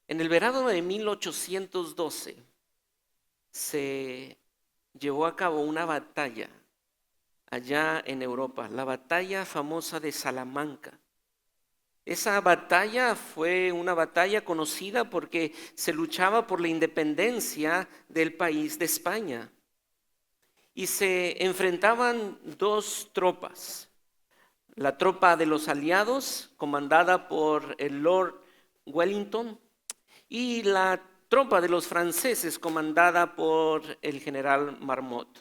En el verano de 1812 se llevó a cabo una batalla allá en Europa, la batalla famosa de Salamanca. Esa batalla fue una batalla conocida porque se luchaba por la independencia del país de España y se enfrentaban dos tropas. La tropa de los aliados, comandada por el Lord Wellington, y la tropa de los franceses, comandada por el general Marmont.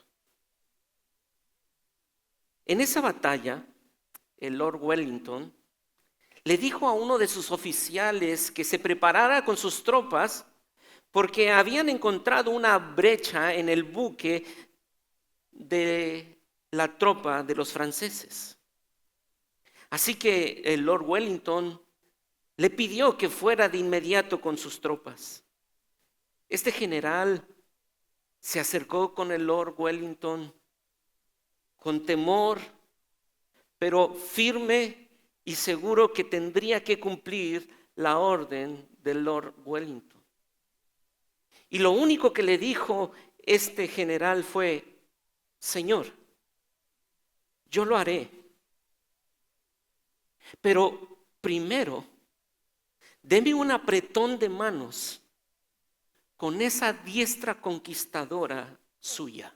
En esa batalla, el Lord Wellington le dijo a uno de sus oficiales que se preparara con sus tropas porque habían encontrado una brecha en el buque de la tropa de los franceses. Así que el Lord Wellington le pidió que fuera de inmediato con sus tropas. Este general se acercó con el Lord Wellington con temor, pero firme y seguro que tendría que cumplir la orden del Lord Wellington. Y lo único que le dijo este general fue: Señor, yo lo haré, pero primero deme un apretón de manos con esa diestra conquistadora suya.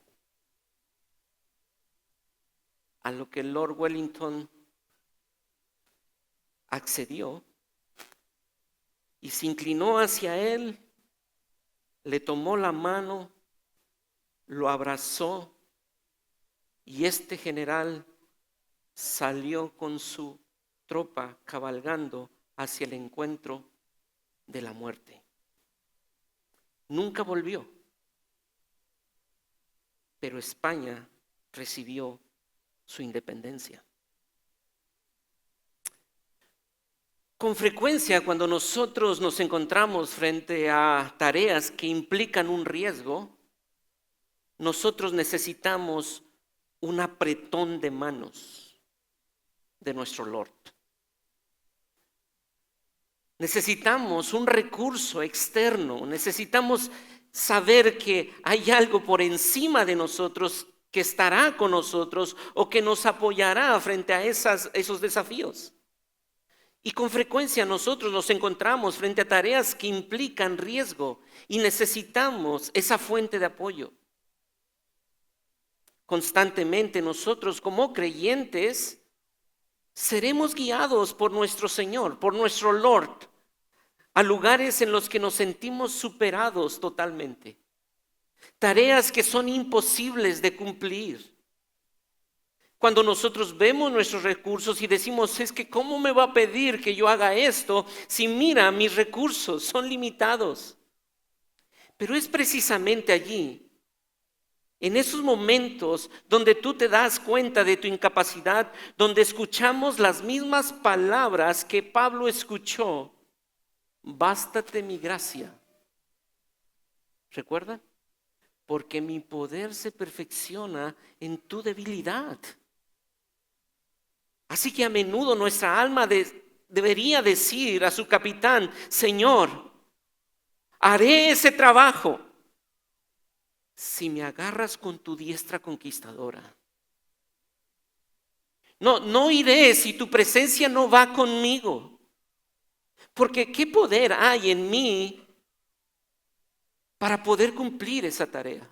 A lo que el Lord Wellington accedió y se inclinó hacia él, le tomó la mano, lo abrazó y este general salió con su tropa cabalgando hacia el encuentro de la muerte. Nunca volvió, pero España recibió su independencia. Con frecuencia, cuando nosotros nos encontramos frente a tareas que implican un riesgo, nosotros necesitamos un apretón de manos de nuestro Lord. Necesitamos un recurso externo, necesitamos saber que hay algo por encima de nosotros que estará con nosotros o que nos apoyará frente a esos desafíos. Y con frecuencia nosotros nos encontramos frente a tareas que implican riesgo y necesitamos esa fuente de apoyo. Constantemente nosotros como creyentes seremos guiados por nuestro Señor, por nuestro Lord, a lugares en los que nos sentimos superados totalmente. Tareas que son imposibles de cumplir. Cuando nosotros vemos nuestros recursos y decimos: es que ¿cómo me va a pedir que yo haga esto si mira, mis recursos son limitados? Pero es precisamente allí, en esos momentos donde tú te das cuenta de tu incapacidad, donde escuchamos las mismas palabras que Pablo escuchó: bástate mi gracia. ¿Recuerdan? Porque mi poder se perfecciona en tu debilidad. Así que a menudo nuestra alma debería decir a su capitán: Señor, haré ese trabajo si me agarras con tu diestra conquistadora. No iré si tu presencia no va conmigo. Porque ¿qué poder hay en mí para poder cumplir esa tarea?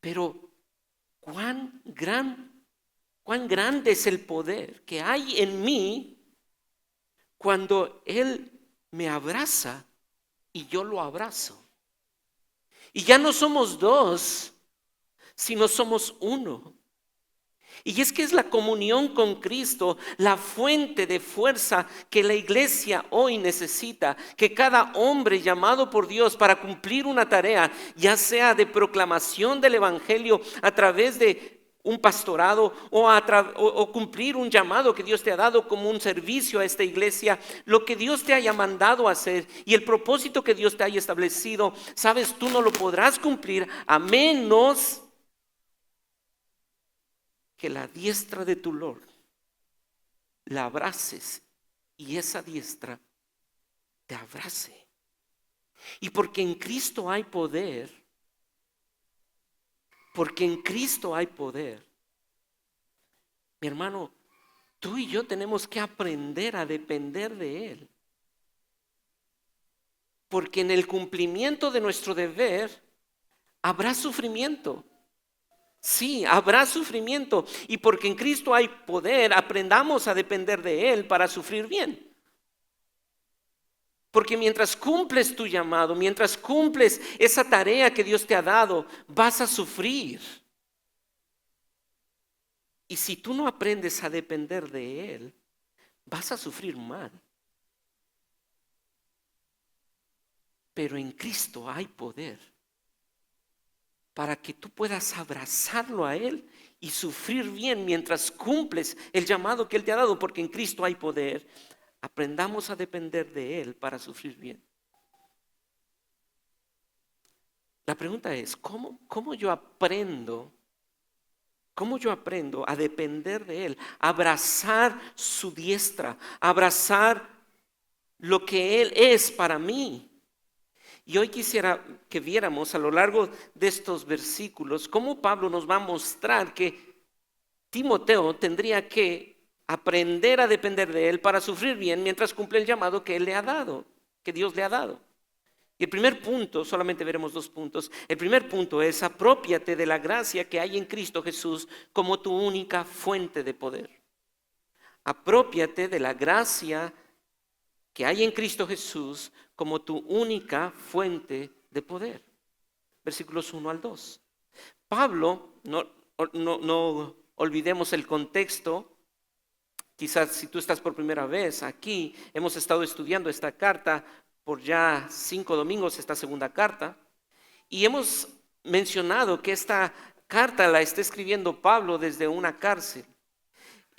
Pero cuán grande es el poder que hay en mí cuando Él me abraza y yo lo abrazo. Y ya no somos dos, sino somos uno. Y es que es la comunión con Cristo la fuente de fuerza que la iglesia hoy necesita, que cada hombre llamado por Dios para cumplir una tarea, ya sea de proclamación del evangelio a través de un pastorado o cumplir un llamado que Dios te ha dado como un servicio a esta iglesia, lo que Dios te haya mandado a hacer y el propósito que Dios te haya establecido, sabes, tú no lo podrás cumplir a menos que la diestra de tu Lord la abraces y esa diestra te abrace. Y porque en Cristo hay poder, porque en Cristo hay poder, mi hermano, tú y yo tenemos que aprender a depender de Él. Porque en el cumplimiento de nuestro deber habrá sufrimiento. Sí, habrá sufrimiento. Y porque en Cristo hay poder, aprendamos a depender de Él para sufrir bien. Porque mientras cumples tu llamado, mientras cumples esa tarea que Dios te ha dado, vas a sufrir. Y si tú no aprendes a depender de Él, vas a sufrir mal. Pero en Cristo hay poder para que tú puedas abrazarlo a Él y sufrir bien mientras cumples el llamado que Él te ha dado, porque en Cristo hay poder. Aprendamos a depender de Él para sufrir bien. La pregunta es, ¿cómo yo aprendo? ¿Cómo yo aprendo a depender de Él? Abrazar su diestra, abrazar lo que Él es para mí. Y hoy quisiera que viéramos a lo largo de estos versículos cómo Pablo nos va a mostrar que Timoteo tendría que aprender a depender de él para sufrir bien mientras cumple el llamado que él le ha dado, que Dios le ha dado. Y el primer punto, solamente veremos 2 puntos. El primer punto es: aprópiate de la gracia que hay en Cristo Jesús como tu única fuente de poder. Aprópiate de la gracia que hay en Cristo Jesús como tu única fuente de poder. Versículos 1 al 2. Pablo, no olvidemos el contexto. Quizás si tú estás por primera vez aquí, hemos estado estudiando esta carta por ya 5 domingos, esta segunda carta, y hemos mencionado que esta carta la está escribiendo Pablo desde una cárcel.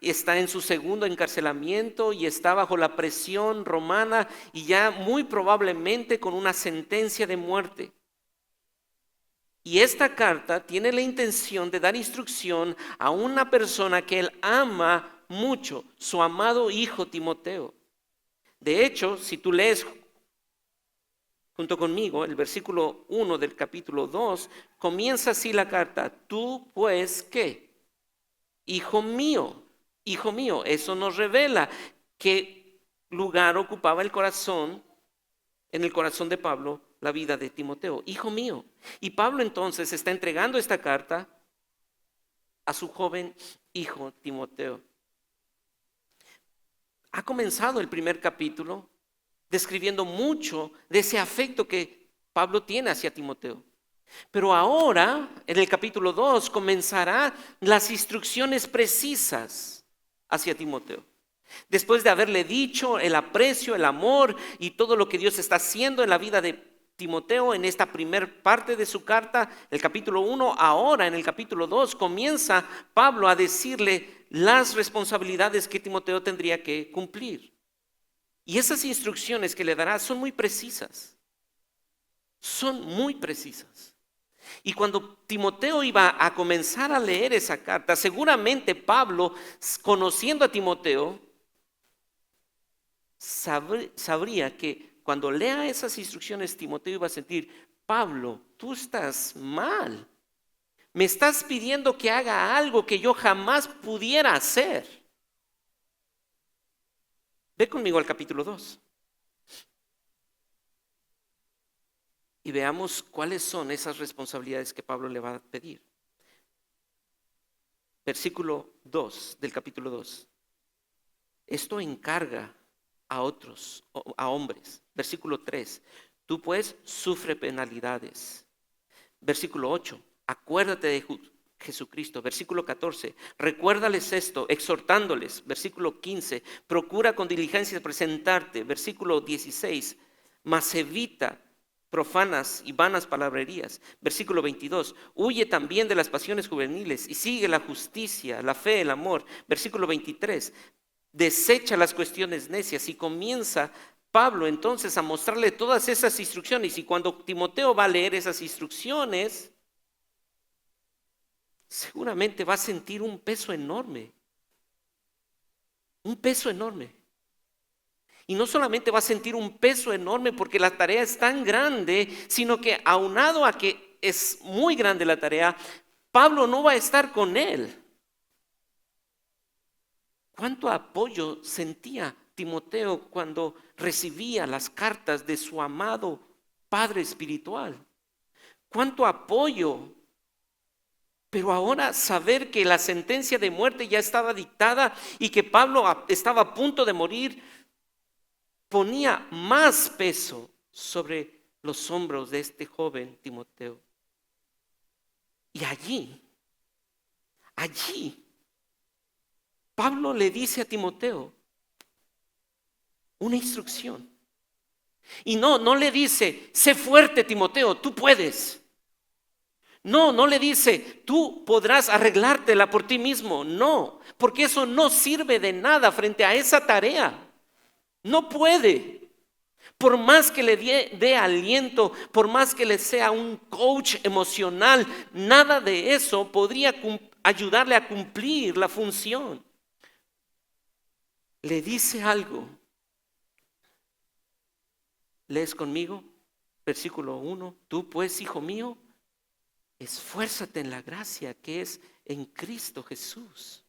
Está en su segundo encarcelamiento y está bajo la presión romana y ya muy probablemente con una sentencia de muerte. Y esta carta tiene la intención de dar instrucción a una persona que él ama mucho, su amado hijo Timoteo. De hecho, si tú lees junto conmigo el versículo 1 del capítulo 2, comienza así la carta: tú pues, ¿qué? Hijo mío. Hijo mío, eso nos revela qué lugar ocupaba en el corazón de Pablo, la vida de Timoteo. Hijo mío. Y Pablo entonces está entregando esta carta a su joven hijo Timoteo. Ha comenzado el primer capítulo describiendo mucho de ese afecto que Pablo tiene hacia Timoteo. Pero ahora, en el capítulo 2, comenzará las instrucciones precisas hacia Timoteo. Después de haberle dicho el aprecio, el amor y todo lo que Dios está haciendo en la vida de Timoteo en esta primer parte de su carta, el capítulo 1, ahora en el capítulo 2 comienza Pablo a decirle las responsabilidades que Timoteo tendría que cumplir. Y esas instrucciones que le dará son muy precisas. Son muy precisas. Y cuando Timoteo iba a comenzar a leer esa carta, seguramente Pablo, conociendo a Timoteo, sabría que cuando lea esas instrucciones, Timoteo iba a sentir: Pablo, tú estás mal. Me estás pidiendo que haga algo que yo jamás pudiera hacer. Ve conmigo al capítulo 2. Y veamos cuáles son esas responsabilidades que Pablo le va a pedir. Versículo 2 del capítulo 2. Esto encarga a otros, a hombres. Versículo 3. Tú pues sufre penalidades. Versículo 8. Acuérdate de Jesucristo. Versículo 14. Recuérdales esto, exhortándoles. Versículo 15. Procura con diligencia presentarte. Versículo 16. Mas evita profanas y vanas palabrerías. Versículo 22, huye también de las pasiones juveniles y sigue la justicia, la fe, el amor. Versículo 23, desecha las cuestiones necias. Y comienza Pablo entonces a mostrarle todas esas instrucciones. Y cuando Timoteo va a leer esas instrucciones, seguramente va a sentir un peso enorme. Un peso enorme. Y no solamente va a sentir un peso enorme porque la tarea es tan grande, sino que aunado a que es muy grande la tarea, Pablo no va a estar con él. ¿Cuánto apoyo sentía Timoteo cuando recibía las cartas de su amado padre espiritual? ¿Cuánto apoyo? Pero ahora saber que la sentencia de muerte ya estaba dictada y que Pablo estaba a punto de morir, ponía más peso sobre los hombros de este joven Timoteo. Y allí, Pablo le dice a Timoteo una instrucción. Y no le dice, sé fuerte Timoteo, tú puedes. No le dice, tú podrás arreglártela por ti mismo. No, porque eso no sirve de nada frente a esa tarea. No puede. Por más que le dé aliento, por más que le sea un coach emocional, nada de eso podría ayudarle a cumplir la función. Le dice algo. ¿Lees conmigo? Versículo 1. Tú pues, hijo mío, esfuérzate en la gracia que es en Cristo Jesús.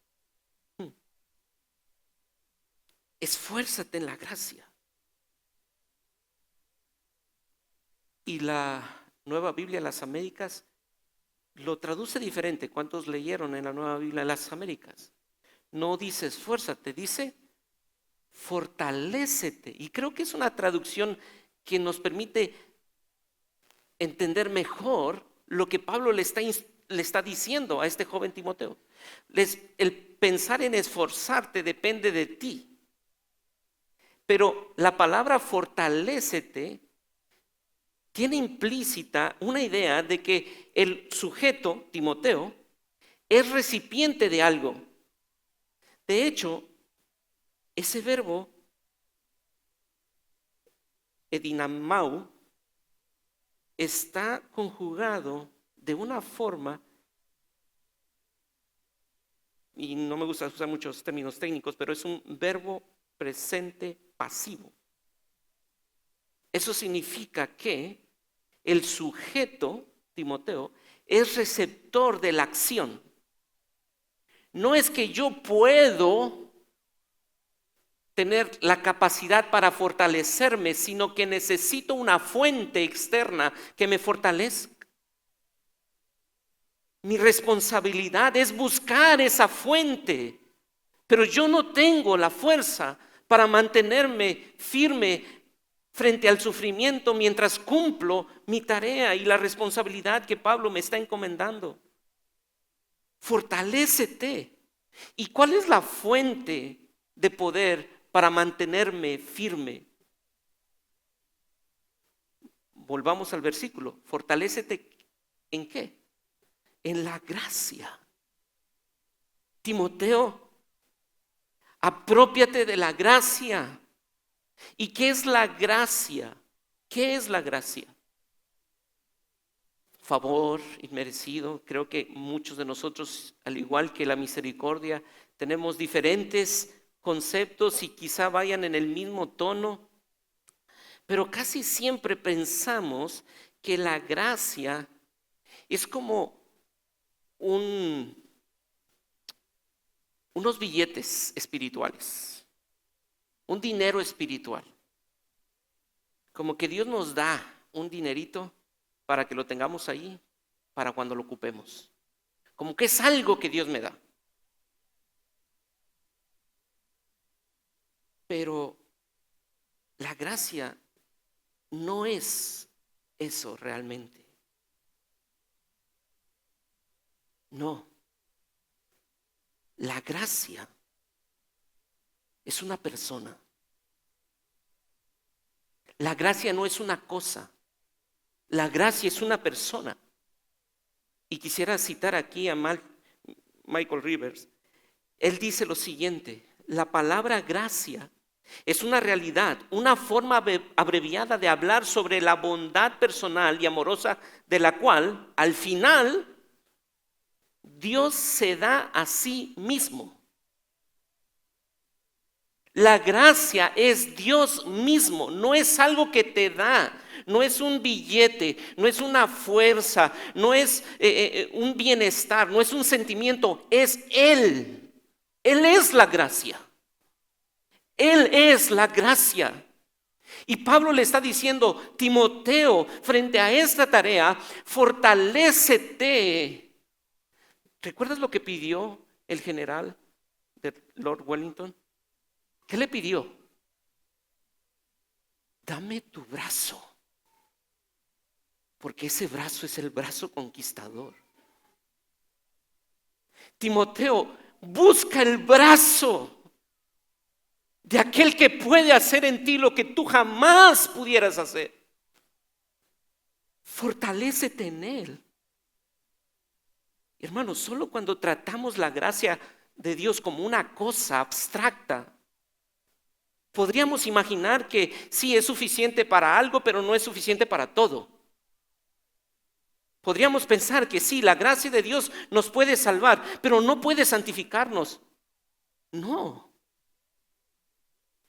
Esfuérzate en la gracia. Y la Nueva Biblia de las Américas lo traduce diferente. ¿Cuántos leyeron en la Nueva Biblia de las Américas? No dice esfuérzate, dice fortalécete. Y creo que es una traducción que nos permite entender mejor lo que Pablo le está diciendo a este joven Timoteo. El pensar en esforzarte depende de ti. Pero la palabra fortalécete tiene implícita una idea de que el sujeto, Timoteo, es recipiente de algo. De hecho, ese verbo, edinamau, está conjugado de una forma, y no me gusta usar muchos términos técnicos, pero es un verbo presente pasivo. Eso significa que el sujeto, Timoteo, es receptor de la acción. No es que yo puedo tener la capacidad para fortalecerme, sino que necesito una fuente externa que me fortalezca. Mi responsabilidad es buscar esa fuente, pero yo no tengo la fuerza para mantenerme firme frente al sufrimiento mientras cumplo mi tarea y la responsabilidad que Pablo me está encomendando. Fortalécete. ¿Y cuál es la fuente de poder para mantenerme firme? Volvamos al versículo. Fortalécete ¿en qué? En la gracia. Timoteo, apropiate de la gracia. ¿Y qué es la gracia? ¿Qué es la gracia? Favor inmerecido. Creo que muchos de nosotros, al igual que la misericordia, tenemos diferentes conceptos y quizá vayan en el mismo tono, pero casi siempre pensamos que la gracia es como unos billetes espirituales, un dinero espiritual. Como que Dios nos da un dinerito para que lo tengamos ahí, para cuando lo ocupemos. Como que es algo que Dios me da. Pero la gracia no es eso realmente. No. La gracia es una persona. La gracia no es una cosa. La gracia es una persona. Y quisiera citar aquí a Michael Rivers. Él dice lo siguiente: la palabra gracia es una realidad, una forma abreviada de hablar sobre la bondad personal y amorosa de la cual, al final, Dios se da a sí mismo. La gracia es Dios mismo, no es algo que te da, no es un billete, no es una fuerza, no es un bienestar, no es un sentimiento, es Él. Él es la gracia. Él es la gracia. Y Pablo le está diciendo, Timoteo, frente a esta tarea, fortalécete. ¿Recuerdas lo que pidió el general de Lord Wellington? ¿Qué le pidió? Dame tu brazo, porque ese brazo es el brazo conquistador. Timoteo, busca el brazo de aquel que puede hacer en ti lo que tú jamás pudieras hacer. Fortalécete en Él. Hermanos, solo cuando tratamos la gracia de Dios como una cosa abstracta, podríamos imaginar que sí es suficiente para algo, pero no es suficiente para todo. Podríamos pensar que sí, la gracia de Dios nos puede salvar, pero no puede santificarnos. No.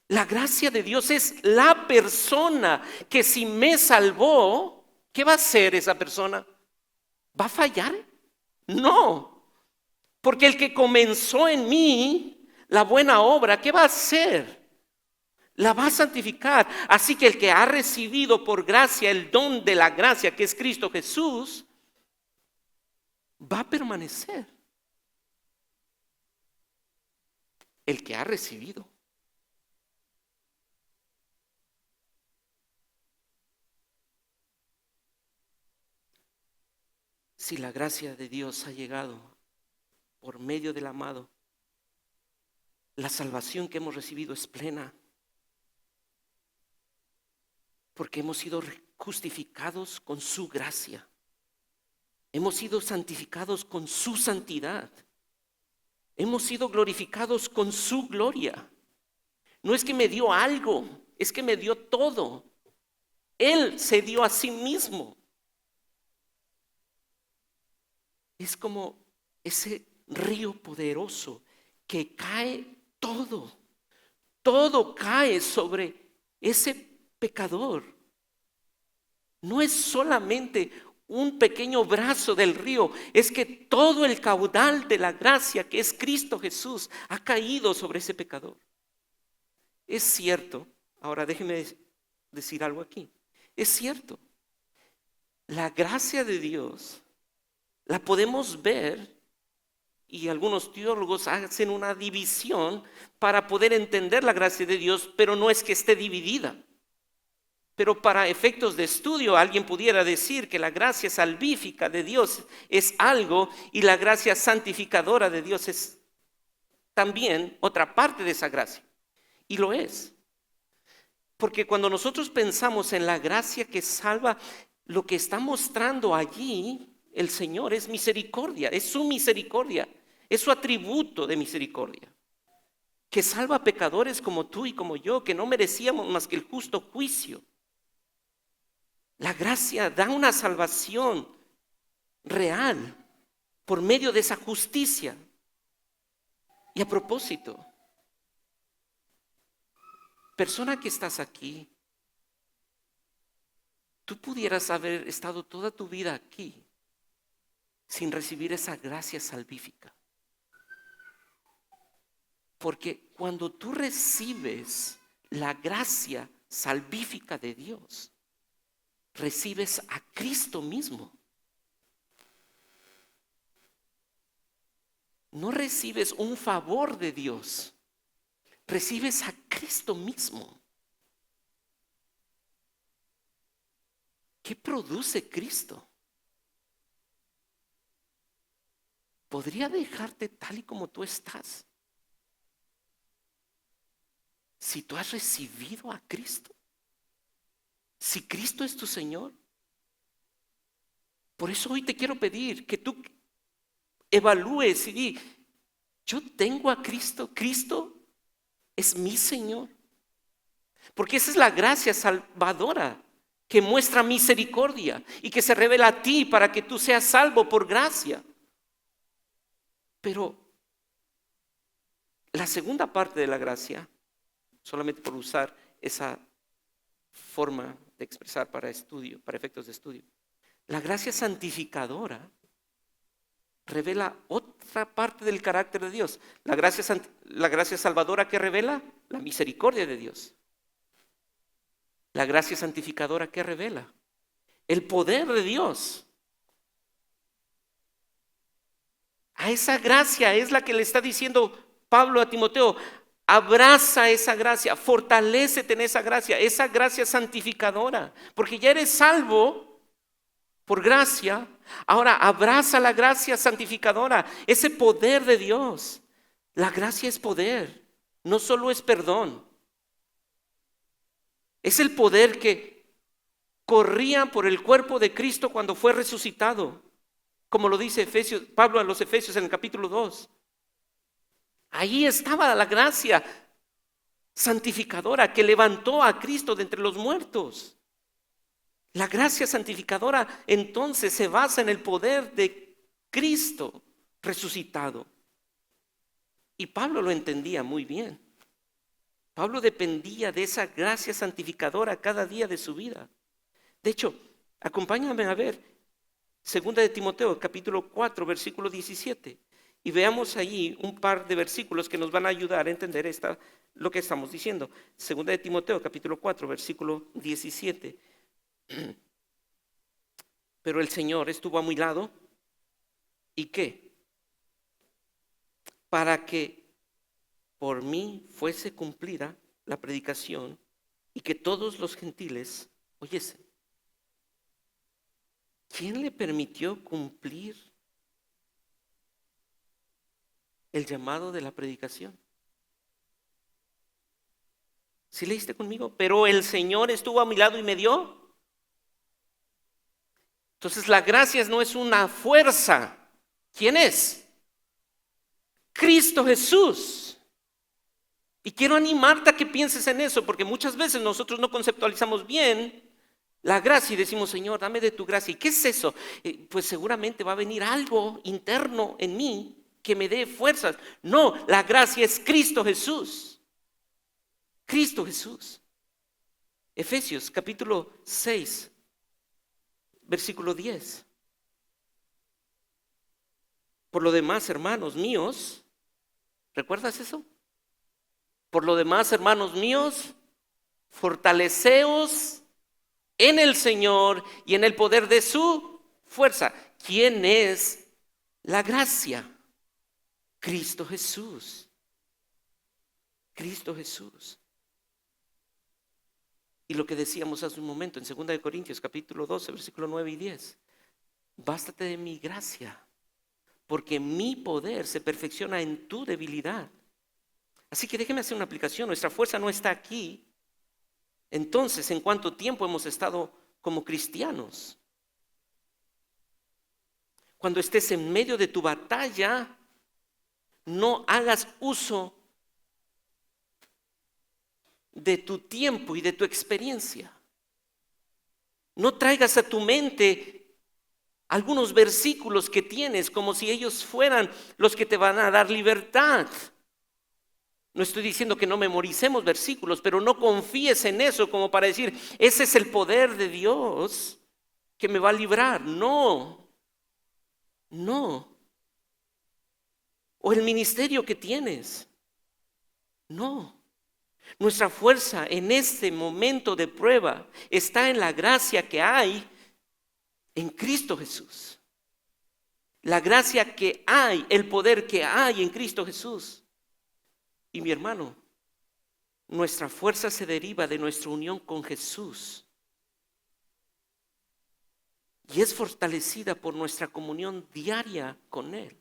La gracia de Dios es la persona que si me salvó, ¿qué va a hacer esa persona? ¿Va a fallar? No. Porque el que comenzó en mí la buena obra, ¿qué va a hacer? La va a santificar. Así que el que ha recibido por gracia el don de la gracia, que es Cristo Jesús, va a permanecer. El que ha recibido. Si la gracia de Dios ha llegado por medio del amado, la salvación que hemos recibido es plena. Porque hemos sido justificados con su gracia. Hemos sido santificados con su santidad. Hemos sido glorificados con su gloria. No es que me dio algo, es que me dio todo. Él se dio a sí mismo. Es como ese río poderoso que cae todo. Todo cae sobre ese pecador. No es solamente un pequeño brazo del río, es que todo el caudal de la gracia que es Cristo Jesús ha caído sobre ese pecador. Es cierto, ahora déjenme decir algo aquí. Es cierto, la gracia de Dios la podemos ver, y algunos teólogos hacen una división para poder entender la gracia de Dios, pero no es que esté dividida. Pero para efectos de estudio alguien pudiera decir que la gracia salvífica de Dios es algo y la gracia santificadora de Dios es también otra parte de esa gracia. Y lo es. Porque cuando nosotros pensamos en la gracia que salva, lo que está mostrando allí el Señor es misericordia, es su misericordia, es su atributo de misericordia. Que salva a pecadores como tú y como yo, que no merecíamos más que el justo juicio. La gracia da una salvación real por medio de esa justicia. Y a propósito, persona que estás aquí, tú pudieras haber estado toda tu vida aquí sin recibir esa gracia salvífica. Porque cuando tú recibes la gracia salvífica de Dios, recibes a Cristo mismo. No recibes un favor de Dios, recibes a Cristo mismo. ¿Qué produce Cristo? ¿Podría dejarte tal y como tú estás si tú has recibido a Cristo? Si Cristo es tu Señor. Por eso hoy te quiero pedir que tú evalúes y di, yo tengo a Cristo, Cristo es mi Señor. Porque esa es la gracia salvadora que muestra misericordia y que se revela a ti para que tú seas salvo por gracia. Pero la segunda parte de la gracia solamente por usar esa forma de expresar para estudio, para efectos de estudio. La gracia santificadora revela otra parte del carácter de Dios. La gracia salvadora, ¿qué revela? La misericordia de Dios. La gracia santificadora, ¿qué revela? El poder de Dios. A esa gracia es la que le está diciendo Pablo a Timoteo. Abraza esa gracia, fortalécete en esa gracia santificadora, porque ya eres salvo por gracia. Ahora abraza la gracia santificadora, ese poder de Dios. La gracia es poder, no solo es perdón. Es el poder que corría por el cuerpo de Cristo cuando fue resucitado, como lo dice Pablo a los Efesios en el capítulo 2. Ahí estaba la gracia santificadora que levantó a Cristo de entre los muertos. La gracia santificadora entonces se basa en el poder de Cristo resucitado. Y Pablo lo entendía muy bien. Pablo dependía de esa gracia santificadora cada día de su vida. De hecho, acompáñame a ver 2 de Timoteo, capítulo 4, versículo 17. Y veamos allí un par de versículos que nos van a ayudar a entender lo que estamos diciendo. 2 de Timoteo, capítulo 4, versículo 17. Pero el Señor estuvo a mi lado. ¿Y qué? Para que por mí fuese cumplida la predicación y que todos los gentiles oyesen. ¿Quién le permitió cumplir el llamado de la predicación? ¿Sí leíste conmigo? Pero el Señor estuvo a mi lado y me dio. Entonces la gracia no es una fuerza. ¿Quién es? Cristo Jesús. Y quiero animarte a que pienses en eso, porque muchas veces nosotros no conceptualizamos bien la gracia y decimos, Señor, dame de tu gracia. ¿Y qué es eso? Pues seguramente va a venir algo interno en mí que me dé fuerzas. No, la gracia es Cristo Jesús. Cristo Jesús. Efesios capítulo 6, versículo 10. Por lo demás, hermanos míos, ¿recuerdas eso? Por lo demás, hermanos míos, fortaleceos en el Señor y en el poder de su fuerza. ¿Quién es la gracia? Cristo Jesús. Cristo Jesús. Y lo que decíamos hace un momento en 2 de Corintios capítulo 12, versículo 9 y 10. Bástate de mi gracia, porque mi poder se perfecciona en tu debilidad. Así que déjeme hacer una aplicación. Nuestra fuerza no está aquí. Entonces, ¿en cuánto tiempo hemos estado como cristianos? Cuando estés en medio de tu batalla, no hagas uso de tu tiempo y de tu experiencia. No traigas a tu mente algunos versículos que tienes como si ellos fueran los que te van a dar libertad. No estoy diciendo que no memoricemos versículos, pero no confíes en eso como para decir, ese es el poder de Dios que me va a librar. No, no. O el ministerio que tienes. No. Nuestra fuerza en este momento de prueba está en la gracia que hay en Cristo Jesús. La gracia que hay, el poder que hay en Cristo Jesús. Y mi hermano, nuestra fuerza se deriva de nuestra unión con Jesús. Y es fortalecida por nuestra comunión diaria con Él.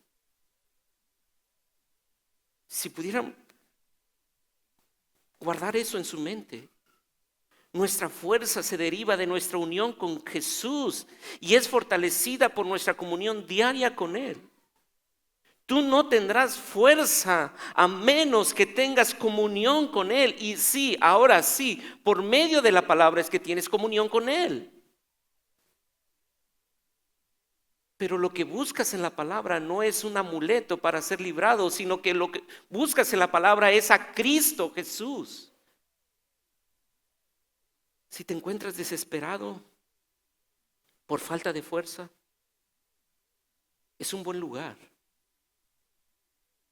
Si pudieran guardar eso en su mente. Nuestra fuerza se deriva de nuestra unión con Jesús y es fortalecida por nuestra comunión diaria con Él. Tú no tendrás fuerza a menos que tengas comunión con Él. Y sí, ahora sí, por medio de la palabra es que tienes comunión con Él. Pero lo que buscas en la palabra no es un amuleto para ser librado, sino que lo que buscas en la palabra es a Cristo Jesús. Si te encuentras desesperado por falta de fuerza, es un buen lugar.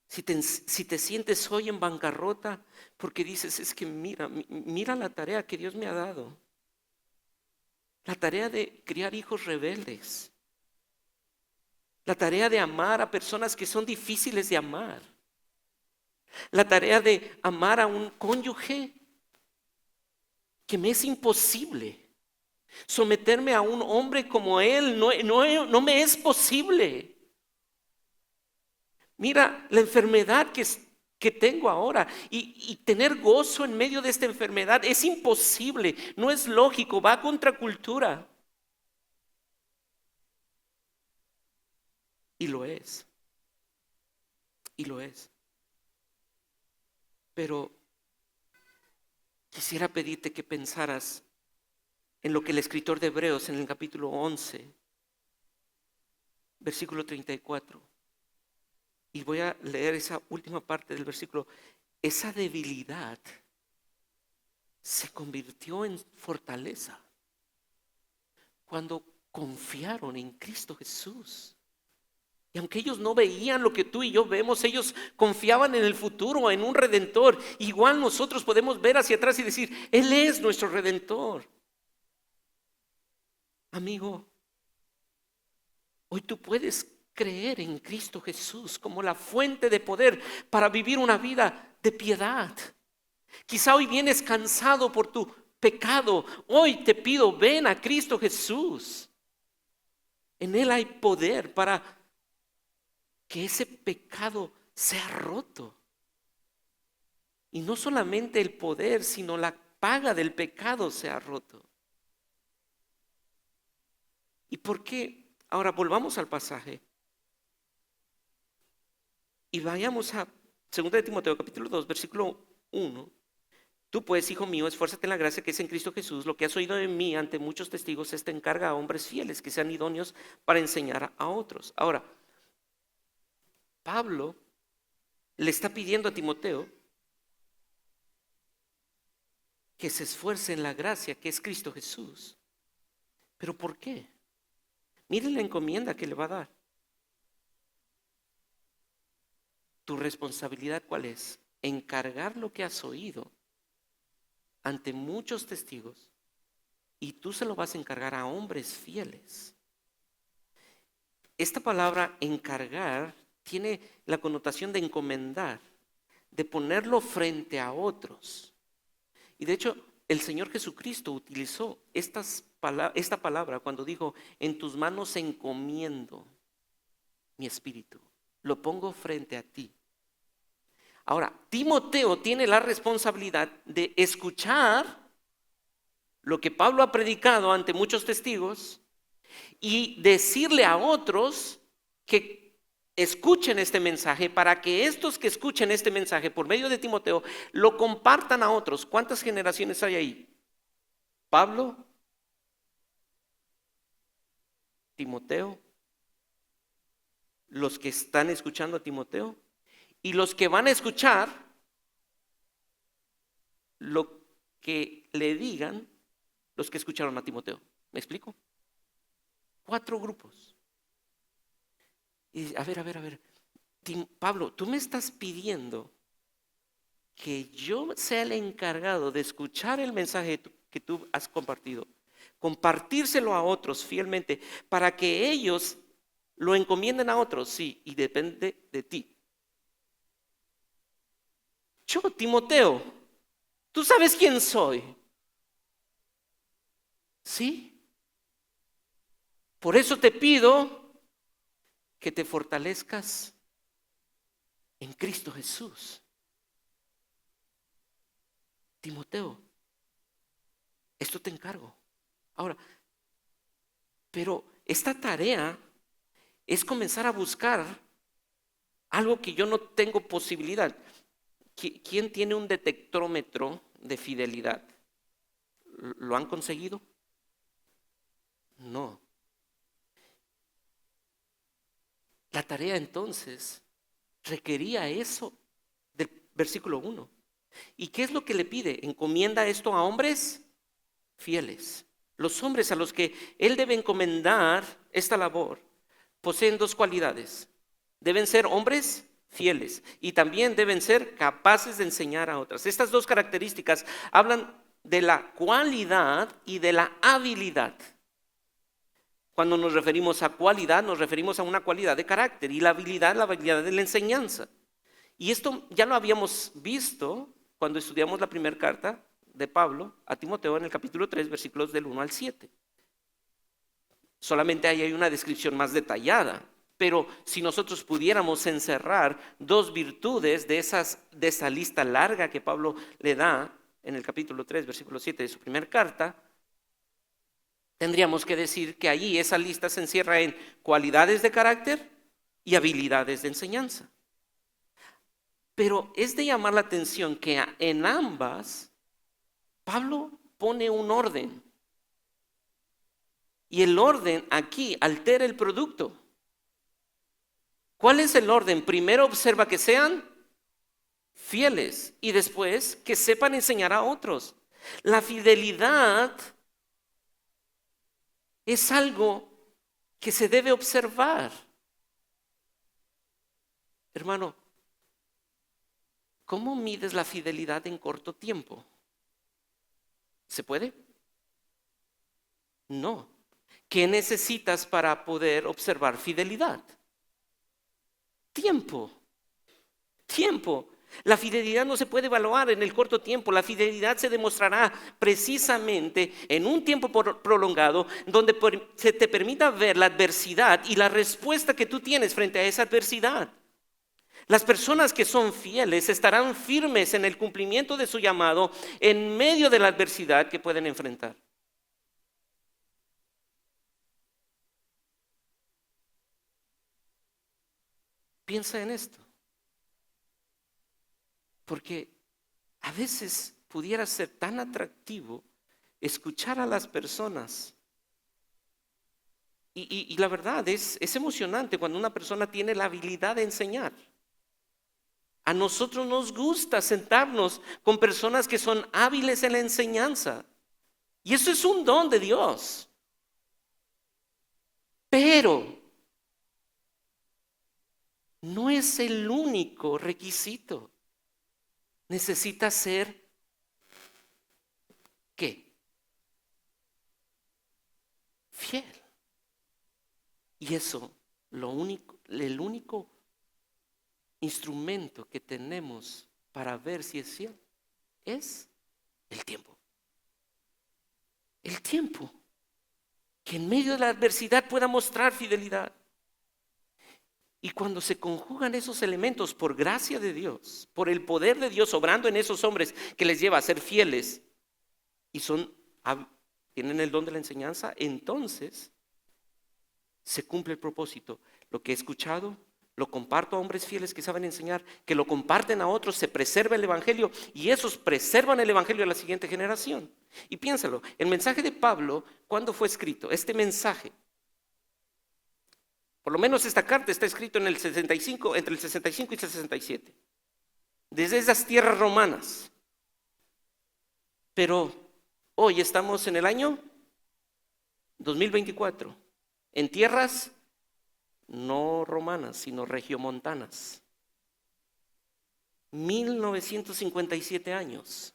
Si te sientes hoy en bancarrota porque dices, es que mira la tarea que Dios me ha dado. La tarea de criar hijos rebeldes. La tarea de amar a personas que son difíciles de amar. La tarea de amar a un cónyuge que me es imposible. Someterme a un hombre como él no me es posible. Mira la enfermedad que tengo ahora y tener gozo en medio de esta enfermedad es imposible, no es lógico, va a contracultura. Y lo es. Y lo es. Pero quisiera pedirte que pensaras en lo que el escritor de Hebreos en el capítulo 11, versículo 34. Y voy a leer esa última parte del versículo. Esa debilidad se convirtió en fortaleza cuando confiaron en Cristo Jesús. Y aunque ellos no veían lo que tú y yo vemos, ellos confiaban en el futuro, en un redentor. Igual nosotros podemos ver hacia atrás y decir, Él es nuestro redentor. Amigo, hoy tú puedes creer en Cristo Jesús como la fuente de poder para vivir una vida de piedad. Quizá hoy vienes cansado por tu pecado. Hoy te pido, ven a Cristo Jesús. En Él hay poder para que ese pecado sea roto. Y no solamente el poder, sino la paga del pecado sea roto. ¿Y por qué? Ahora volvamos al pasaje. Y vayamos a 2 de Timoteo capítulo 2, versículo 1. Tú pues, hijo mío, esfuérzate en la gracia que es en Cristo Jesús. Lo que has oído de mí ante muchos testigos, esta encarga a hombres fieles que sean idóneos para enseñar a otros. Ahora, Pablo le está pidiendo a Timoteo que se esfuerce en la gracia que es Cristo Jesús. ¿Pero por qué? Miren la encomienda que le va a dar. Tu responsabilidad, ¿cuál es? Encargar lo que has oído ante muchos testigos, y tú se lo vas a encargar a hombres fieles. Esta palabra encargar tiene la connotación de encomendar, de ponerlo frente a otros. Y de hecho, el Señor Jesucristo utilizó esta palabra cuando dijo, en tus manos encomiendo mi espíritu, lo pongo frente a ti. Ahora, Timoteo tiene la responsabilidad de escuchar lo que Pablo ha predicado ante muchos testigos y decirle a otros que escuchen este mensaje para que estos que escuchen este mensaje por medio de Timoteo lo compartan a otros. ¿Cuántas generaciones hay ahí? Pablo, Timoteo, los que están escuchando a Timoteo y los que van a escuchar lo que le digan los que escucharon a Timoteo. ¿Me explico? 4 grupos. Y a ver, Pablo, tú me estás pidiendo que yo sea el encargado de escuchar el mensaje que tú has compartido, compartírselo a otros fielmente para que ellos lo encomienden a otros, sí, y depende de ti. Yo, Timoteo, ¿tú sabes quién soy? ¿Sí? Por eso te pido que te fortalezcas en Cristo Jesús. Timoteo, esto te encargo. Ahora, pero esta tarea es comenzar a buscar algo que yo no tengo posibilidad. ¿Quién tiene un detectómetro de fidelidad? ¿Lo han conseguido? No. La tarea entonces requería eso del versículo 1. ¿Y qué es lo que le pide? ¿Encomienda esto a hombres? fieles. Los hombres a los que él debe encomendar esta labor poseen dos cualidades. Deben ser hombres fieles y también deben ser capaces de enseñar a otras. Estas dos características hablan de la cualidad y de la habilidad. Cuando nos referimos a cualidad, nos referimos a una cualidad de carácter, y la habilidad de la enseñanza. Y esto ya lo habíamos visto cuando estudiamos la primera carta de Pablo a Timoteo en el capítulo 3, versículos del 1 al 7. Solamente ahí hay una descripción más detallada. Pero si nosotros pudiéramos encerrar dos virtudes de esa lista larga que Pablo le da en el capítulo 3, versículo 7 de su primera carta, tendríamos que decir que allí esa lista se encierra en cualidades de carácter y habilidades de enseñanza. Pero es de llamar la atención que en ambas Pablo pone un orden. Y el orden aquí altera el producto. ¿Cuál es el orden? Primero observa que sean fieles y después que sepan enseñar a otros. La fidelidad es algo que se debe observar. Hermano, ¿cómo mides la fidelidad en corto tiempo? ¿Se puede? No. ¿Qué necesitas para poder observar fidelidad? Tiempo. La fidelidad no se puede evaluar en el corto tiempo. La fidelidad se demostrará precisamente en un tiempo prolongado, donde se te permita ver la adversidad y la respuesta que tú tienes frente a esa adversidad. Las personas que son fieles estarán firmes en el cumplimiento de su llamado en medio de la adversidad que pueden enfrentar. Piensa en esto, porque a veces pudiera ser tan atractivo escuchar a las personas. Y la verdad es emocionante cuando una persona tiene la habilidad de enseñar. A nosotros nos gusta sentarnos con personas que son hábiles en la enseñanza. Y eso es un don de Dios. Pero no es el único requisito. Necesita ser, ¿qué? Fiel. Y eso, el único instrumento que tenemos para ver si es fiel es el tiempo. El tiempo. Que en medio de la adversidad pueda mostrar fidelidad. Y cuando se conjugan esos elementos por gracia de Dios, por el poder de Dios obrando en esos hombres que les lleva a ser fieles y tienen el don de la enseñanza, entonces se cumple el propósito. Lo que he escuchado, lo comparto a hombres fieles que saben enseñar, que lo comparten a otros, se preserva el evangelio y esos preservan el evangelio a la siguiente generación. Y piénsalo, el mensaje de Pablo, ¿cuándo fue escrito? Este mensaje, por lo menos esta carta está escrito en el 65, entre el 65 y el 67, desde esas tierras romanas. Pero hoy estamos en el año 2024, en tierras no romanas, sino regiomontanas. 1957 años.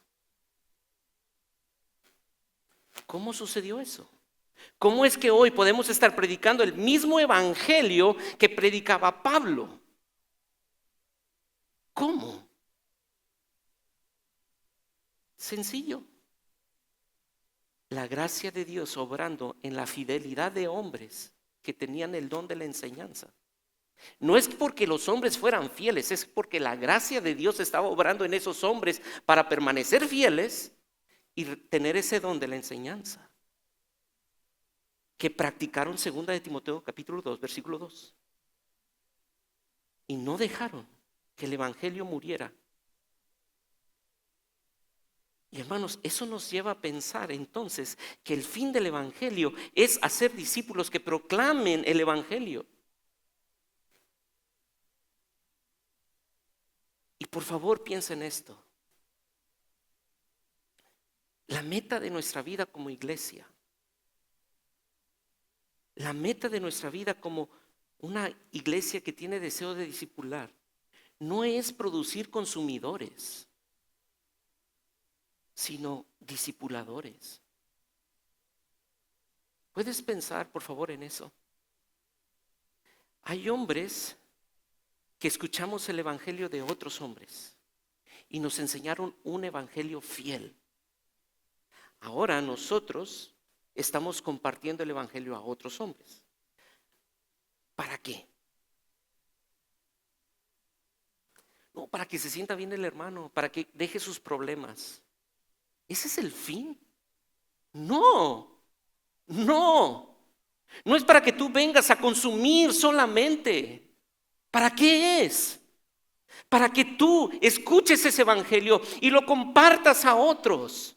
¿Cómo sucedió eso? ¿Cómo es que hoy podemos estar predicando el mismo evangelio que predicaba Pablo? ¿Cómo? Sencillo. La gracia de Dios obrando en la fidelidad de hombres que tenían el don de la enseñanza. No es porque los hombres fueran fieles, es porque la gracia de Dios estaba obrando en esos hombres para permanecer fieles y tener ese don de la enseñanza. Que practicaron 2 de Timoteo capítulo 2, versículo 2. Y no dejaron que el evangelio muriera. Y hermanos, eso nos lleva a pensar entonces que el fin del evangelio es hacer discípulos que proclamen el evangelio. Y por favor piensa en esto. La meta de nuestra vida como iglesia, la meta de nuestra vida como una iglesia que tiene deseo de discipular, no es producir consumidores, sino discipuladores. ¿Puedes pensar, por favor, en eso? Hay hombres que escuchamos el evangelio de otros hombres y nos enseñaron un evangelio fiel. Ahora nosotros estamos compartiendo el evangelio a otros hombres. ¿Para qué? No, para que se sienta bien el hermano, para que deje sus problemas. ¿Ese es el fin? No, no. No es para que tú vengas a consumir solamente. ¿Para qué es? Para que tú escuches ese evangelio y lo compartas a otros.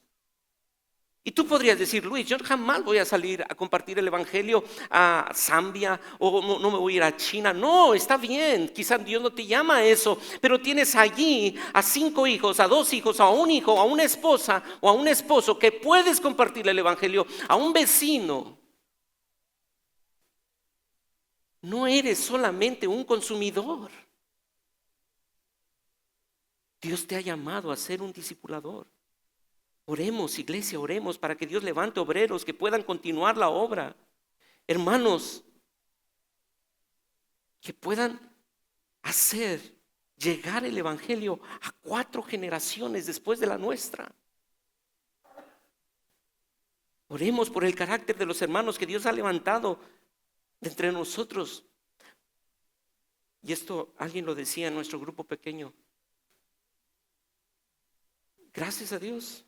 Y tú podrías decir, Luis, yo jamás voy a salir a compartir el evangelio a Zambia o no me voy a ir a China. No, está bien, quizás Dios no te llama a eso, pero tienes allí a 5 hijos, a 2 hijos, a un hijo, a una esposa o a un esposo que puedes compartir el evangelio, a un vecino. No eres solamente un consumidor. Dios te ha llamado a ser un discipulador. Oremos, iglesia, oremos para que Dios levante obreros que puedan continuar la obra. Hermanos, que puedan hacer llegar el evangelio a 4 generaciones después de la nuestra. Oremos por el carácter de los hermanos que Dios ha levantado de entre nosotros. Y esto alguien lo decía en nuestro grupo pequeño. Gracias a Dios,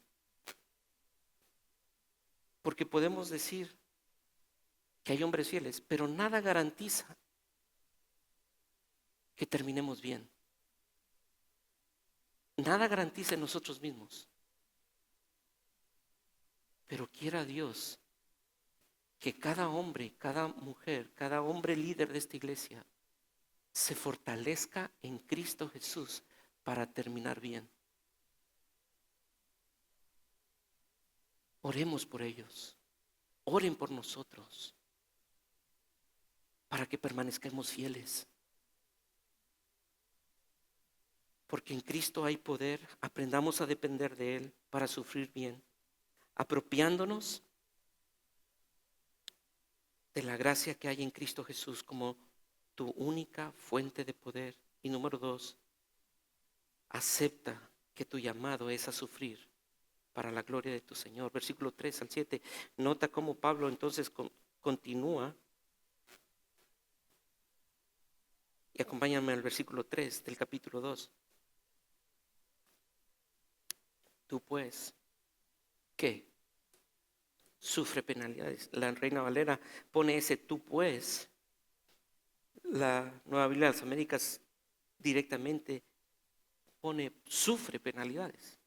porque podemos decir que hay hombres fieles, pero nada garantiza que terminemos bien. Nada garantiza en nosotros mismos. Pero quiera Dios que cada hombre, cada mujer, cada hombre líder de esta iglesia se fortalezca en Cristo Jesús para terminar bien. Oremos por ellos. Oren por nosotros para que permanezcamos fieles. Porque en Cristo hay poder. Aprendamos a depender de Él para sufrir bien, apropiándonos de la gracia que hay en Cristo Jesús como tu única fuente de poder. Y número 2, acepta que tu llamado es a sufrir para la gloria de tu Señor. Versículo 3 al 7. Nota cómo Pablo entonces continúa. Y acompáñame al versículo 3 del capítulo 2. Tú pues, ¿qué? Sufre penalidades. La Reina Valera pone ese tú pues. La Nueva Biblia de las Américas directamente pone sufre penalidades.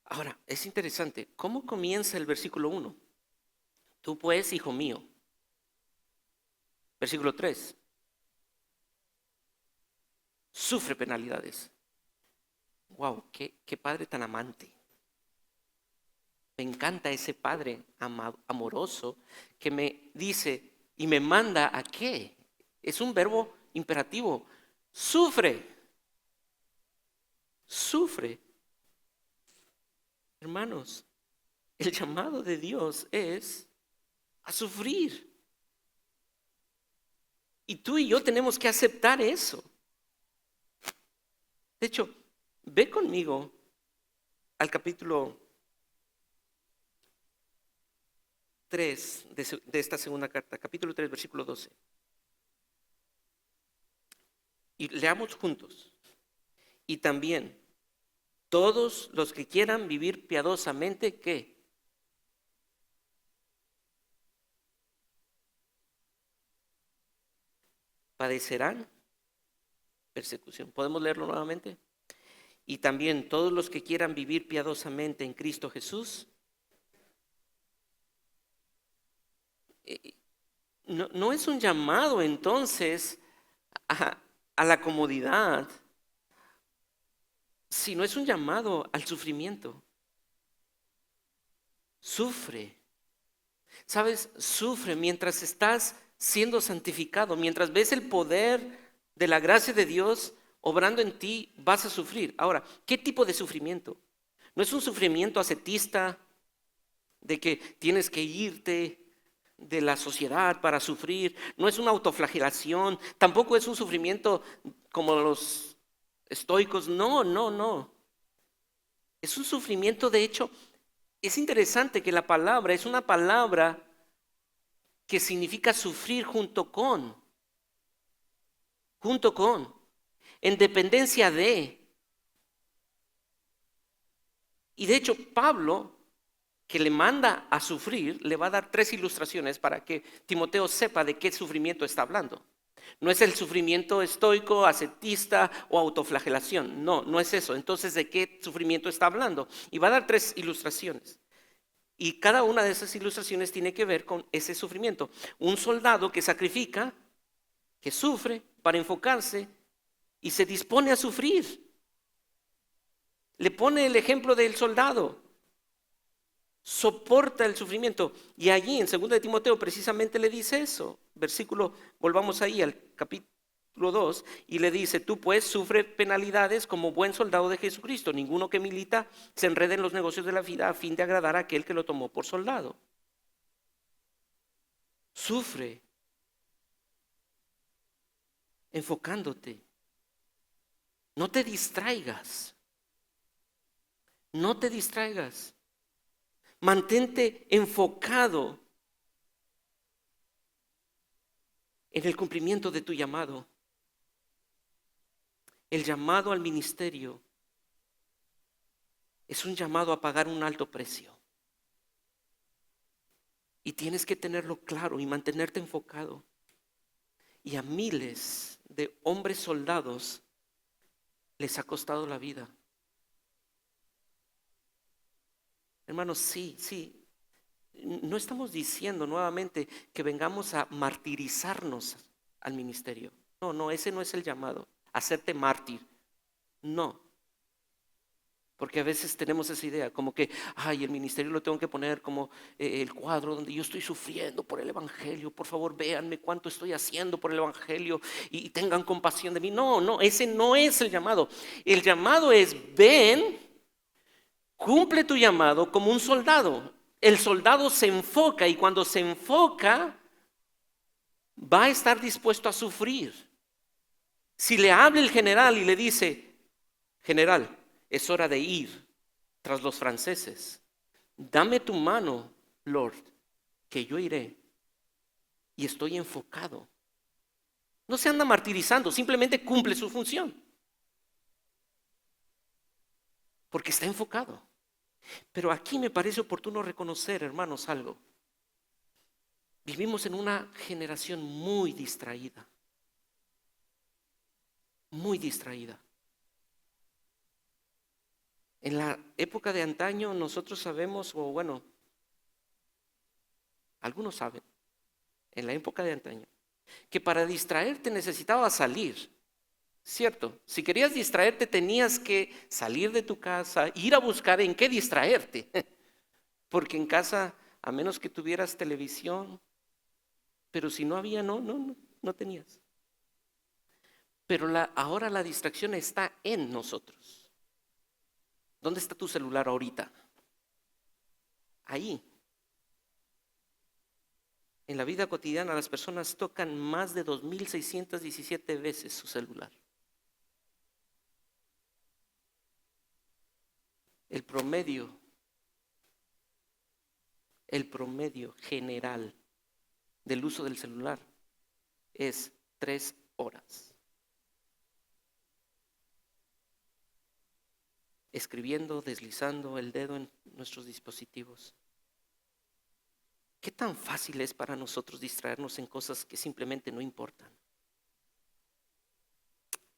Ahora, es interesante, ¿cómo comienza el versículo 1? Tú pues, hijo mío. Versículo 3. Sufre penalidades. Wow, qué padre tan amante. Me encanta ese padre amoroso que me dice y me manda a qué. Es un verbo imperativo. Sufre. Sufre. Hermanos, el llamado de Dios es a sufrir. Y tú y yo tenemos que aceptar eso. De hecho, ve conmigo al capítulo 3 de esta segunda carta, capítulo 3, versículo 12. Y leamos juntos. Y también, todos los que quieran vivir piadosamente, ¿qué? Padecerán persecución. ¿Podemos leerlo nuevamente? Y también todos los que quieran vivir piadosamente en Cristo Jesús. No es un llamado entonces a la comodidad, sino es un llamado al sufrimiento. Sufre. ¿Sabes? Sufre mientras estás siendo santificado, mientras ves el poder de la gracia de Dios obrando en ti, vas a sufrir. Ahora, ¿qué tipo de sufrimiento? No es un sufrimiento ascetista de que tienes que irte de la sociedad para sufrir, no es una autoflagelación, tampoco es un sufrimiento como los estoicos, no. Es un sufrimiento, de hecho, es interesante que la palabra es una palabra que significa sufrir junto con, en dependencia de. Y de hecho, Pablo, que le manda a sufrir, le va a dar 3 ilustraciones para que Timoteo sepa de qué sufrimiento está hablando. No es el sufrimiento estoico, ascetista o autoflagelación. No es eso. Entonces, ¿de qué sufrimiento está hablando? Y va a dar 3 ilustraciones. Y cada una de esas ilustraciones tiene que ver con ese sufrimiento. Un soldado que sacrifica, que sufre para enfocarse y se dispone a sufrir. Le pone el ejemplo del soldado. Soporta el sufrimiento. Y allí en 2 de Timoteo precisamente le dice eso. Volvamos ahí al capítulo 2 y le dice: tú pues sufre penalidades como buen soldado de Jesucristo. Ninguno que milita se enrede en los negocios de la vida a fin de agradar a aquel que lo tomó por soldado. Sufre enfocándote. No te distraigas. No te distraigas. Mantente enfocado en el cumplimiento de tu llamado. El llamado al ministerio es un llamado a pagar un alto precio. Y tienes que tenerlo claro y mantenerte enfocado. Y a miles de hombres soldados les ha costado la vida. Hermanos, sí. No estamos diciendo nuevamente que vengamos a martirizarnos al ministerio. No, ese no es el llamado. Hacerte mártir. No. Porque a veces tenemos esa idea, como que, el ministerio lo tengo que poner como el cuadro donde yo estoy sufriendo por el evangelio. Por favor, véanme cuánto estoy haciendo por el evangelio y tengan compasión de mí. No, ese no es el llamado. El llamado es: ven, cumple tu llamado como un soldado. El soldado se enfoca y cuando se enfoca va a estar dispuesto a sufrir. Si le habla el general y le dice: general, es hora de ir tras los franceses. Dame tu mano, Lord, que yo iré. Y estoy enfocado. No se anda martirizando, simplemente cumple su función. Porque está enfocado. Pero aquí me parece oportuno reconocer, hermanos, algo. Vivimos en una generación muy distraída. Muy distraída. En la época de antaño nosotros sabemos, algunos saben, en la época de antaño, que para distraerte necesitabas salir, ¿cierto? Si querías distraerte tenías que salir de tu casa, ir a buscar en qué distraerte, porque en casa, a menos que tuvieras televisión, pero si no había, no tenías. Pero ahora la distracción está en nosotros. ¿Dónde está tu celular ahorita? Ahí. En la vida cotidiana las personas tocan más de 2.617 veces su celular. El promedio general del uso del celular es 3 horas. Escribiendo, deslizando el dedo en nuestros dispositivos. ¿Qué tan fácil es para nosotros distraernos en cosas que simplemente no importan?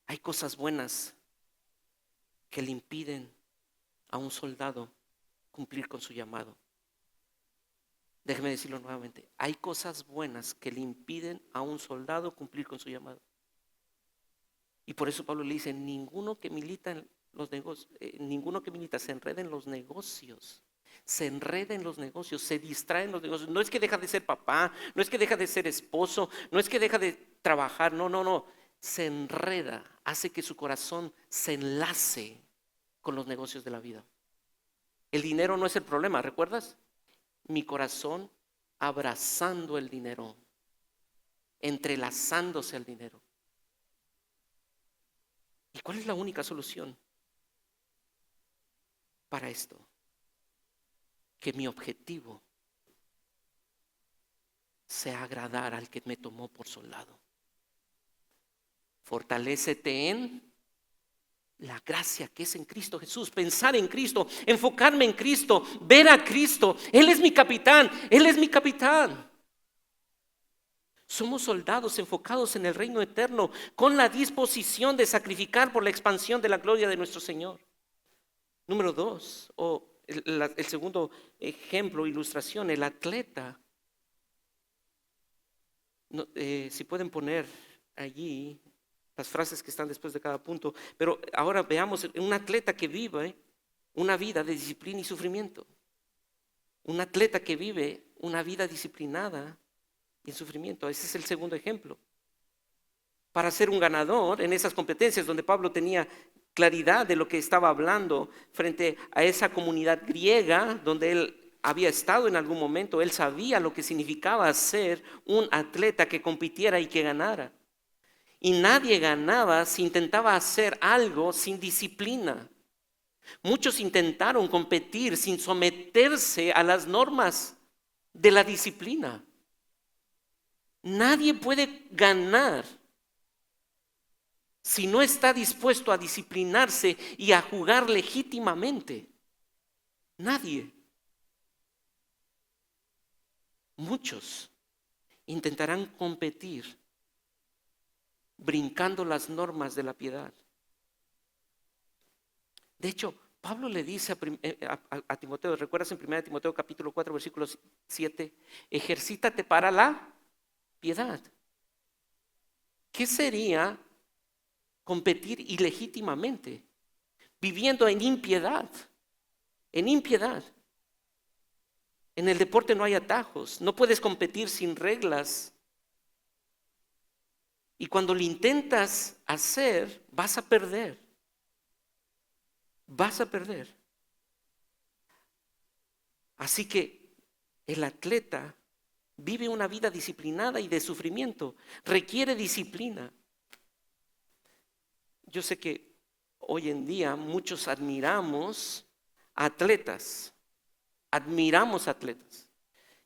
Hay cosas buenas que le impiden a un soldado cumplir con su llamado. Déjeme decirlo nuevamente. Hay cosas buenas que le impiden a un soldado cumplir con su llamado. Y por eso Pablo le dice: ninguno que milita se enreda en los negocios. Se enreda en los negocios, se distrae en los negocios. No es que deja de ser papá, no es que deja de ser esposo, no es que deja de trabajar, no. Se enreda, hace que su corazón se enlace con los negocios de la vida. El dinero no es el problema, ¿recuerdas? Mi corazón abrazando el dinero, entrelazándose al dinero. ¿Y cuál es la única solución para esto? Que mi objetivo sea agradar al que me tomó por soldado. Fortalécete en la gracia que es en Cristo Jesús, pensar en Cristo, enfocarme en Cristo, ver a Cristo. Él es mi capitán, Él es mi capitán. Somos soldados enfocados en el reino eterno, con la disposición de sacrificar por la expansión de la gloria de nuestro Señor. Número 2, el segundo ejemplo, ilustración, el atleta. Si pueden poner allí las frases que están después de cada punto. Pero ahora veamos un atleta que vive una vida de disciplina y sufrimiento. Un atleta que vive una vida disciplinada y sufrimiento. Ese es el segundo ejemplo. Para ser un ganador en esas competencias donde Pablo tenía claridad de lo que estaba hablando frente a esa comunidad griega donde él había estado en algún momento, él sabía lo que significaba ser un atleta que compitiera y que ganara. Y nadie ganaba si intentaba hacer algo sin disciplina. Muchos intentaron competir sin someterse a las normas de la disciplina. Nadie puede ganar si no está dispuesto a disciplinarse y a jugar legítimamente. Nadie. Muchos intentarán competir brincando las normas de la piedad. De hecho, Pablo le dice a Timoteo, ¿recuerdas en 1 Timoteo capítulo 4 versículo 7? Ejercítate para la piedad. ¿Qué sería competir ilegítimamente? Viviendo en impiedad. En impiedad. En el deporte no hay atajos, no puedes competir sin reglas. Y cuando lo intentas hacer, vas a perder. Vas a perder. Así que el atleta vive una vida disciplinada y de sufrimiento. Requiere disciplina. Yo sé que hoy en día muchos admiramos atletas. Admiramos atletas.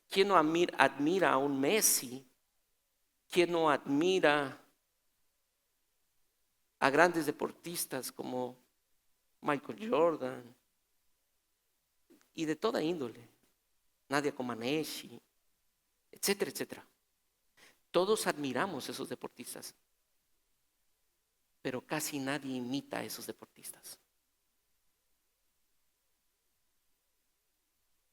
¿Quién no admira a un Messi? ¿Quién no admira a grandes deportistas como Michael Jordan? Y de toda índole. Nadia Comaneci, etcétera, etcétera. Todos admiramos a esos deportistas. Pero casi nadie imita a esos deportistas.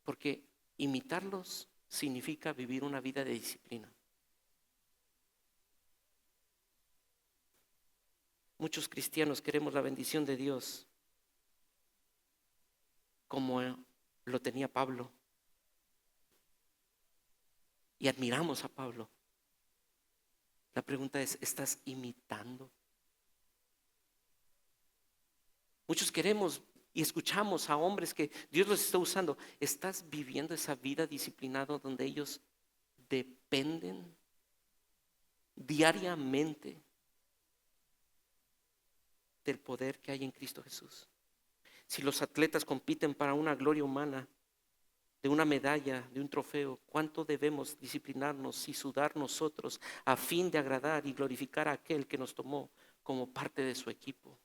Porque imitarlos significa vivir una vida de disciplina. Muchos cristianos queremos la bendición de Dios como lo tenía Pablo. Y admiramos a Pablo. La pregunta es, ¿estás imitando? Muchos queremos y escuchamos a hombres que Dios los está usando. ¿Estás viviendo esa vida disciplinada donde ellos dependen diariamente del poder que hay en Cristo Jesús? Si los atletas compiten para una gloria humana, de una medalla, de un trofeo, ¿cuánto debemos disciplinarnos y sudar nosotros a fin de agradar y glorificar a aquel que nos tomó como parte de su equipo?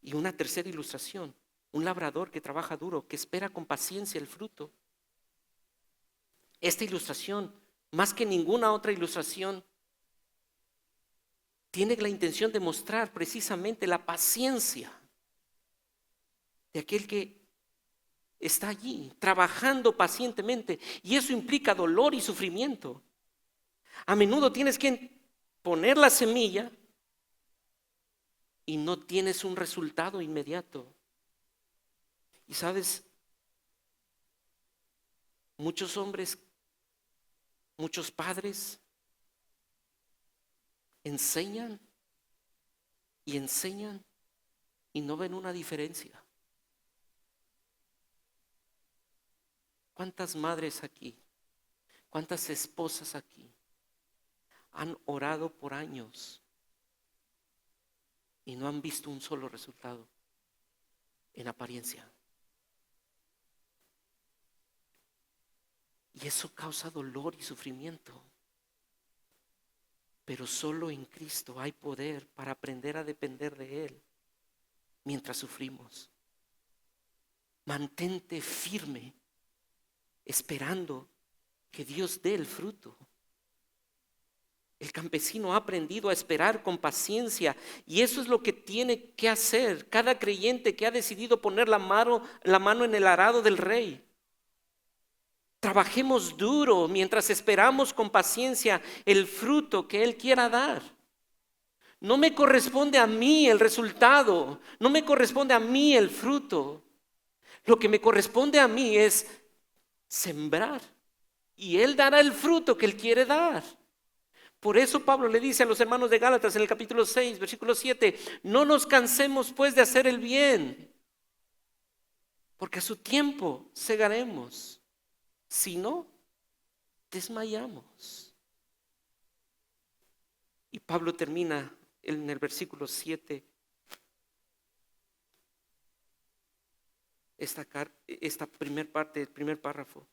Y una tercera ilustración, un labrador que trabaja duro, que espera con paciencia el fruto. Esta ilustración, más que ninguna otra ilustración, tiene la intención de mostrar precisamente la paciencia de aquel que está allí, trabajando pacientemente. Y eso implica dolor y sufrimiento. A menudo tienes que poner la semilla y no tienes un resultado inmediato. Y sabes, muchos hombres, muchos padres enseñan y enseñan y no ven una diferencia. ¿Cuántas madres aquí, cuántas esposas aquí han orado por años y no han visto un solo resultado en apariencia? Y eso causa dolor y sufrimiento. Pero solo en Cristo hay poder para aprender a depender de Él mientras sufrimos. Mantente firme, esperando que Dios dé el fruto. El campesino ha aprendido a esperar con paciencia, y eso es lo que tiene que hacer cada creyente que ha decidido poner la mano en el arado del Rey. Trabajemos duro mientras esperamos con paciencia el fruto que Él quiera dar. No me corresponde a mí el resultado, no me corresponde a mí el fruto. Lo que me corresponde a mí es sembrar, y Él dará el fruto que Él quiere dar. Por eso Pablo le dice a los hermanos de Gálatas en el capítulo 6, versículo 7, no nos cansemos pues de hacer el bien, porque a su tiempo segaremos. Si no, desmayamos. Y Pablo termina en el versículo 7 esta primer parte, el primer párrafo.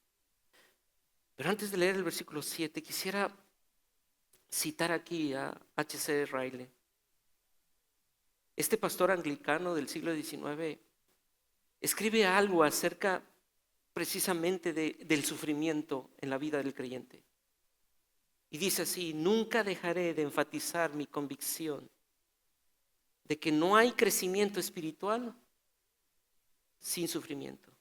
Pero antes de leer el versículo 7, quisiera citar aquí a H.C. Riley. Este pastor anglicano del siglo XIX escribe algo acerca precisamente del sufrimiento en la vida del creyente. Y dice así: nunca dejaré de enfatizar mi convicción de que no hay crecimiento espiritual sin sufrimiento.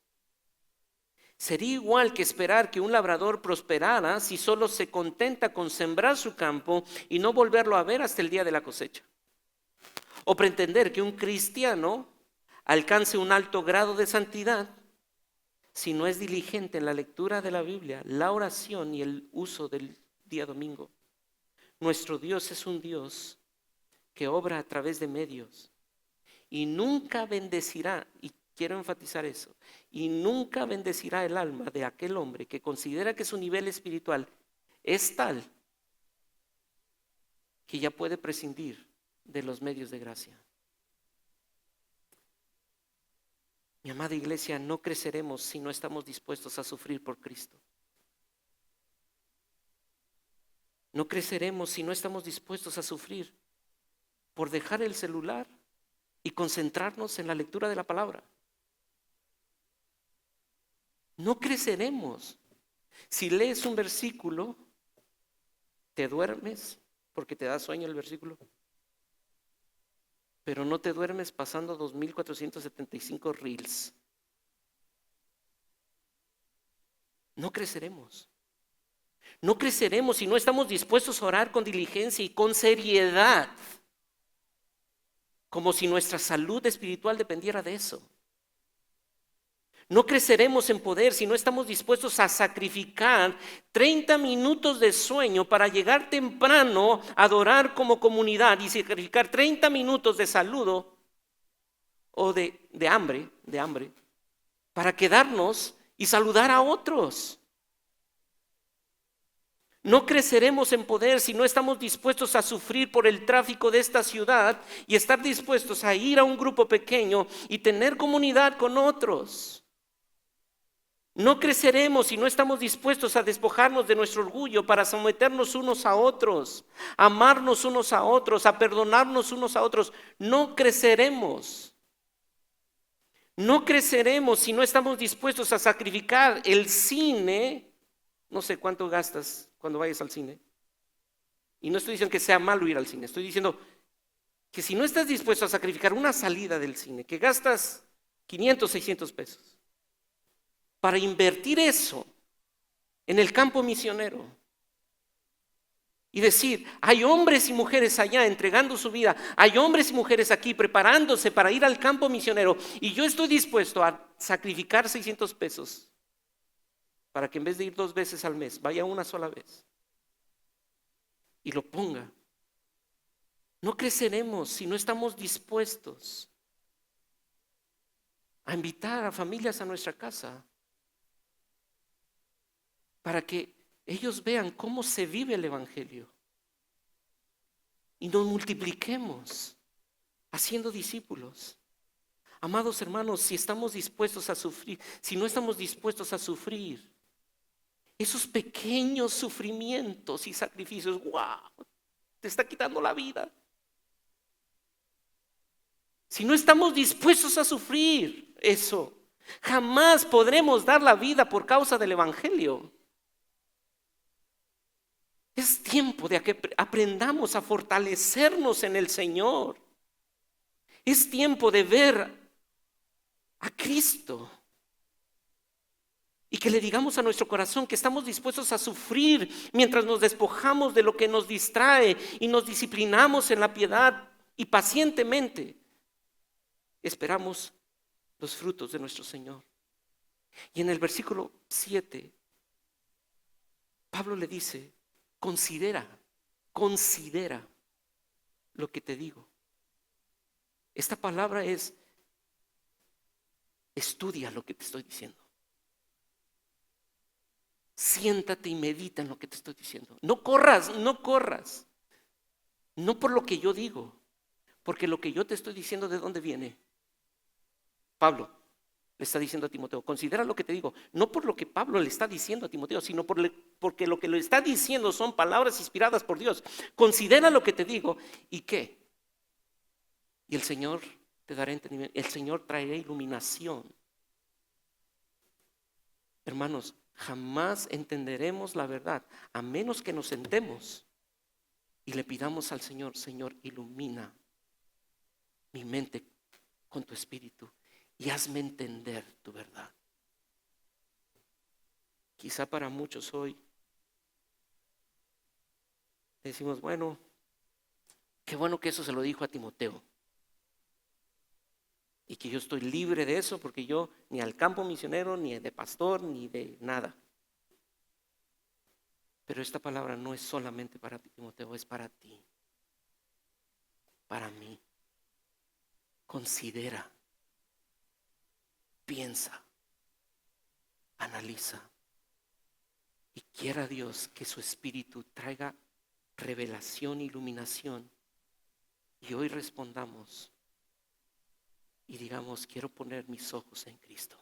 Sería igual que esperar que un labrador prosperara si solo se contenta con sembrar su campo y no volverlo a ver hasta el día de la cosecha. O pretender que un cristiano alcance un alto grado de santidad si no es diligente en la lectura de la Biblia, la oración y el uso del día domingo. Nuestro Dios es un Dios que obra a través de medios y nunca bendecirá, y quiero enfatizar eso, y nunca bendecirá el alma de aquel hombre que considera que su nivel espiritual es tal que ya puede prescindir de los medios de gracia. Mi amada iglesia, no creceremos si no estamos dispuestos a sufrir por Cristo. No creceremos si no estamos dispuestos a sufrir por dejar el celular y concentrarnos en la lectura de la palabra. No creceremos si lees un versículo, te duermes porque te da sueño el versículo, pero no te duermes pasando 2475 reels. No creceremos. No creceremos si no estamos dispuestos a orar con diligencia y con seriedad, como si nuestra salud espiritual dependiera de eso. No creceremos en poder si no estamos dispuestos a sacrificar 30 minutos de sueño para llegar temprano a adorar como comunidad, y sacrificar 30 minutos de saludo o de hambre para quedarnos y saludar a otros. No creceremos en poder si no estamos dispuestos a sufrir por el tráfico de esta ciudad y estar dispuestos a ir a un grupo pequeño y tener comunidad con otros. No creceremos si no estamos dispuestos a despojarnos de nuestro orgullo para someternos unos a otros, a amarnos unos a otros, a perdonarnos unos a otros. No creceremos. No creceremos si no estamos dispuestos a sacrificar el cine. No sé cuánto gastas cuando vayas al cine. Y no estoy diciendo que sea malo ir al cine. Estoy diciendo que si no estás dispuesto a sacrificar una salida del cine, que gastas 500, 600 pesos, para invertir eso en el campo misionero y decir, hay hombres y mujeres allá entregando su vida, hay hombres y mujeres aquí preparándose para ir al campo misionero, y yo estoy dispuesto a sacrificar 600 pesos para que en vez de ir 2 veces al mes, vaya una sola vez y lo ponga. No creceremos si no estamos dispuestos a invitar a familias a nuestra casa para que ellos vean cómo se vive el evangelio y nos multipliquemos haciendo discípulos. Amados hermanos, si estamos dispuestos a sufrir, si no estamos dispuestos a sufrir esos pequeños sufrimientos y sacrificios, wow, te está quitando la vida. Si no estamos dispuestos a sufrir eso, jamás podremos dar la vida por causa del evangelio. Es tiempo de que aprendamos a fortalecernos en el Señor. Es tiempo de ver a Cristo y que le digamos a nuestro corazón que estamos dispuestos a sufrir mientras nos despojamos de lo que nos distrae y nos disciplinamos en la piedad y pacientemente esperamos los frutos de nuestro Señor. Y en el versículo 7, Pablo le dice, considera lo que te digo. Esta palabra es, estudia lo que te estoy diciendo. Siéntate y medita en lo que te estoy diciendo. No corras. No por lo que yo digo, porque lo que yo te estoy diciendo, ¿de dónde viene? Pablo le está diciendo a Timoteo, considera lo que te digo, no por lo que Pablo le está diciendo a Timoteo, sino porque lo que le está diciendo son palabras inspiradas por Dios. Considera lo que te digo, ¿y qué? Y el Señor te dará entendimiento, el Señor traerá iluminación. Hermanos, jamás entenderemos la verdad a menos que nos sentemos y le pidamos al Señor, Señor, ilumina mi mente con tu espíritu y hazme entender tu verdad. Quizá para muchos hoy decimos, bueno, qué bueno que eso se lo dijo a Timoteo y que yo estoy libre de eso porque yo ni al campo misionero, ni de pastor, ni de nada. Pero esta palabra no es solamente para Timoteo, es para ti, para mí. Considera, piensa, analiza y quiera Dios que su espíritu traiga revelación, iluminación y hoy respondamos y digamos, quiero poner mis ojos en Cristo.